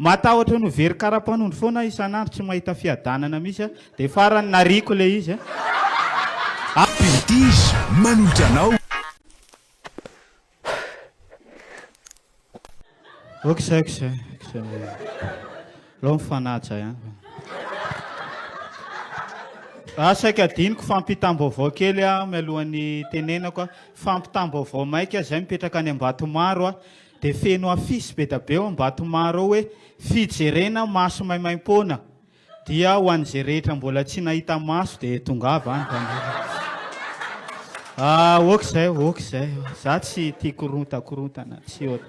matahotra no very karapanondro foana isan'andro tsy mahita fiadanana misy dia farany nariko le izy Prestige manolotra anao. okizay lo mifanaja ihany saika adiniko fampitam-baovao kely mialohan'ny tenenako fampitam-baovao maika zay mipetraka any Ambatomaro dia feno afisy be da be ao Ambatomaro ao hoe fijerena maso maimaim-poana dia ho an'izay rehetra mbola tsy nahita maso dia tongava any okizay za tsy tia korontakorontana tsy ota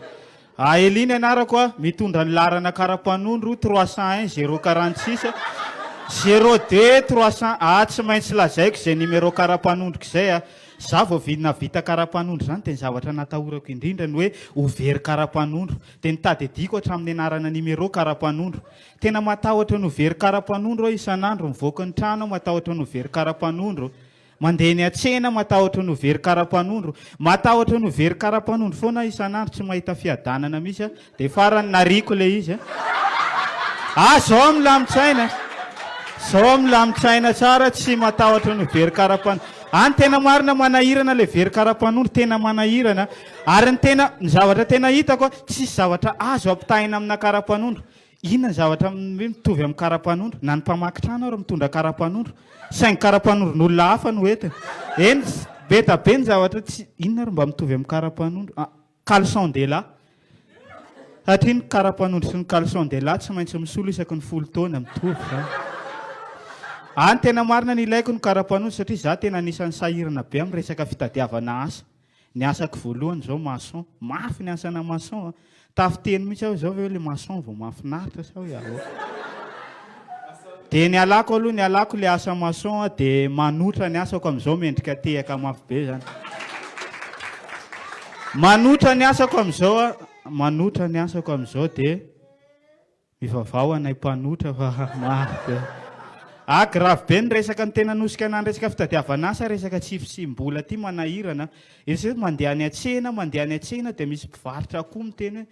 Elina anarako mitondra ny larana karapanondro 301 046 02 300 tsy maintsy lazaiko zay numéro karapanondroko zay za vao vita karapanondro zany dia ny zavatra natahorako indrindra ny hoe overy karapanondro dia nitady adiko hatramin'ny anarana numéro karapanondro tena matahotra ny overy karapanondro isan'andro mivoaka ny trano matahotra ny overy karapanondro mandeha ny atsena matahotra ny overy karapanondro matahotra ny overy karapanondro foana isan'andro tsy mahita fiadanana misy dia farany nariko le izy zao milamitsaina tsara tsy matahotra ny very karapanondro any tena marina manahirana le very karapanondro tena manahirana ary ny zavatra tena hitako tsisy zavatra azo ampitahina amina karapanondro inona ny zavatra mitovy amin'ny karapanondro na ny mpamaky trano ary mitondra karapanondro saingy karapanondro n'olona hafa no entina eny be da be ny zavatra tsy inona ary mba mitovy amin'ny karapanondro caleçon de là satria ny karapanondro sy ny caleçon de là tsy maintsy misolo isaky ny 10 taona mitovy zany any tena marina ny ilaiko ny karapanondro satria za tena anisan'ny sahirana be amin'ny resaka fitadiavana asa ny asako voalohany zao maçon mafy ny asana maçon tafiteny mihitsy aho zao hoe le maçon vao mahafinaritra sao dia ny alako le asa maçon dia manotra ny asako amin'izao mendrika tehaka mafy be zany manotra ny asako amin'izao dia mivavao anay mpanotra fa mafy be grave be ny resaka ny tena nosika anany resaka fitadiavana asa resaka tsifotsim-bola ty manahirana izy mandeha any an-tsena dia misy mpivarotra akoho miteny hoe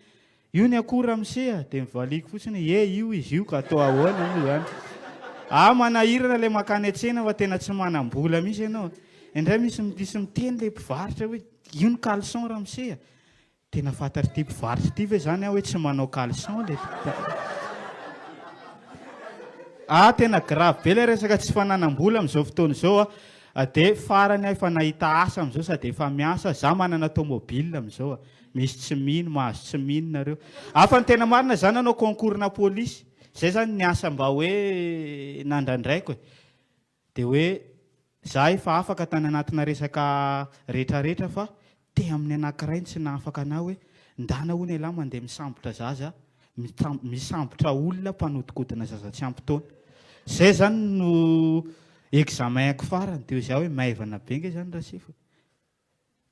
io ny akora miseha dia mivaliko fotsiny io izy io ka atao ahoana moa zany manahirana le makany an-tsena fa tena tsy manam-bola misy ianao indray misy miteny le mpivarotra hoe io ny caleçon raha miseha tena fantatra ty mpivarotra ty ve zany hoe tsy manao caleçon le tena grave be le resaka tsy fananam-bola amin'izao fotoana izao dia farany efa nahita asa amin'izao sady efa miasa za manana tomobile amin'izao misy tsy mino mahazo tsy minonareo afa ny tena marina zany anao concours-na polisy zay zany ny asa mba hoe nandrandraiko dia hoe za efa afaka tany anatina resaka rehetrarehetra fa te amin'ny anankiray tsy nahafaka anao hoe ndana hoy ny lahy mandeha misambotra zaza misambotra olona mpanodikodina zaza tsy ampy-taona zay zany no examenko farany dia za hoe maivana be nge zany raha sifo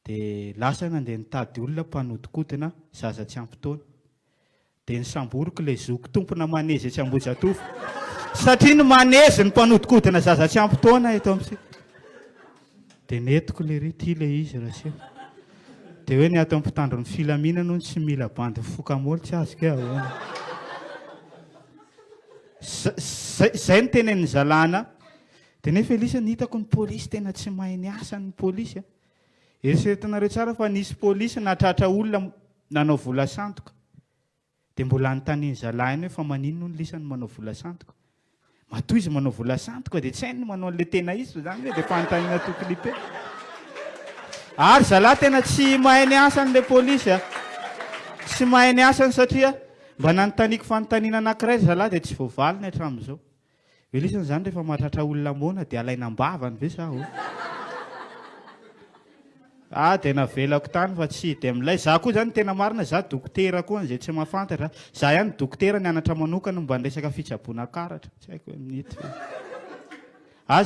dia lasa nandeha nitady olona mpanodikodina zaza tsy ampy-taona dia nisamboriko le zoko tompona manezy tsy ambojatofo satria ny manezy ny mpanodikodina zaza tsy ampy-taona eto amin'sika dia netiko le rity le izy raha sifo dia hoe ny ato amin'ny mpitandro ny filaminana no tsy mila bandy fokamolo tsy azoko ahoana zay ny tenen'ny zalana dia nefa elisa ny hitako ny polisy tena tsy mahay ny asany polisy eriseritanareo tsara fa nisy polisy natratra olona nanao vola sandoka dia mbola nytaniny zalainy hoe fa manino ny lisany manao vola sandoka matoy izy manao vola sandoka dia tsy hainy manao an'le tena izy zany hoe dia fanontaniana tokolipe ary zalahy tena tsy mahay ny asan'le polisy tsy mahay ny asany satria mba nanontaniako fanontaniana anankiray zalahy dia tsy voavaliny hatramin'izao elisany zany rehefa mahatratra olona moana dia alainam-bavany ve sa dia navelako tany fa tsy dia milay za koa zany tena marina za dokotera koa an'izay tsy mahafantatra za ihany dokotera ny anatra manokana mba nresaka fitsaboana karatra tsy haiko hoe minity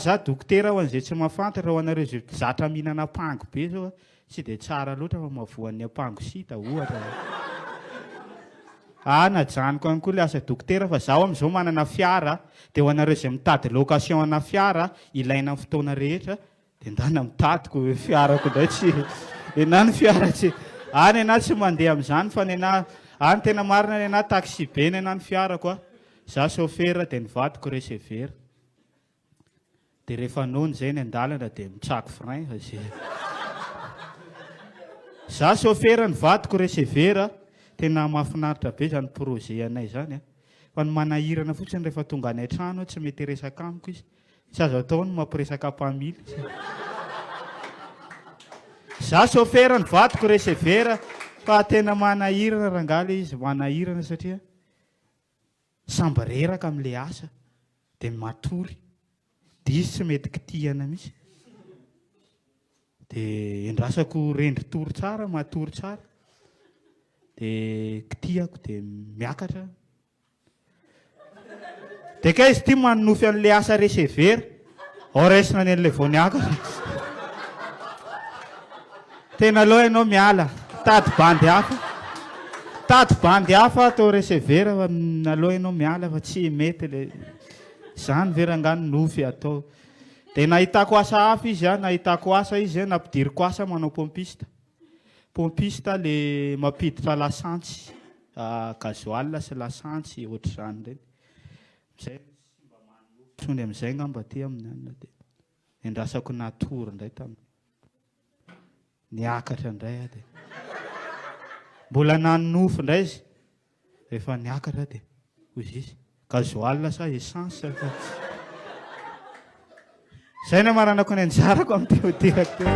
za dokotera ho an'izay tsy mahafantatra ho anareo zay zatra mihinana pango be zao tsy dia tsara loatra fa mahavoan'ny ampango sita ohatra najaniko any koa le asa dokotera fa zaho amin'izao manana fiara dia ho anareo izay mitady location ana fiara ilaina amin'ny fotoana rehetra dia ndana mitadiko fiarako ndray tsy ena ny fiara tsy any ana tsy mandeha amin'izany fa ny ana Any tena marina ny anahy taxi be ny anahy ny fiarako a. Za chauffeur dia nivadiko receveur. Dia rehefa noana zay ny an-dalana dia mitsako frein. Za chauffeur nivadiko receveur tena mahafinaritra be zany projet anay zany a. Fa ny manahirana fotsiny rehefa tonga any an-trano tsy mety resaka amiko izy. Tsy azo atao ny mampiresaka mpamily. Za chauffeur nivadiko receveur fa tena manahirana rangaly izy manahirana satria samby reraka amin'ilay asa dia matory dia izy tsy mety kitihana mihitsy. Dia endrasako rendry tory tsara matory tsara dia kitihako dia miakatra. Dia ka izy tia manofy an'ilay asa receveur horaisina ny an'ilay vao niakatra. Tena aloha ianao miala tady bandy hafa. Tady bandy hafa atao receveur fa aloha ianao miala fa tsy mety ilay zany verangany nofy atao. Dia nahitako asa hafa izy a, nahitako asa izy a, nampidiriko asa manao pompista. Pompista le mampiditra lasantsy, gasoil sy lasantsy ohatr'izany ireny. Zay mba manontsony amin'izay ngamba aty amin'ny anona dia endrasako natory indray taminy. Niakatra indray aho dia mbola nanofy indray izy. Rehefa niakatra dia hoy izy gasoil sa essence. Zay no maranako ny anjarako amin'ny teodirako teo.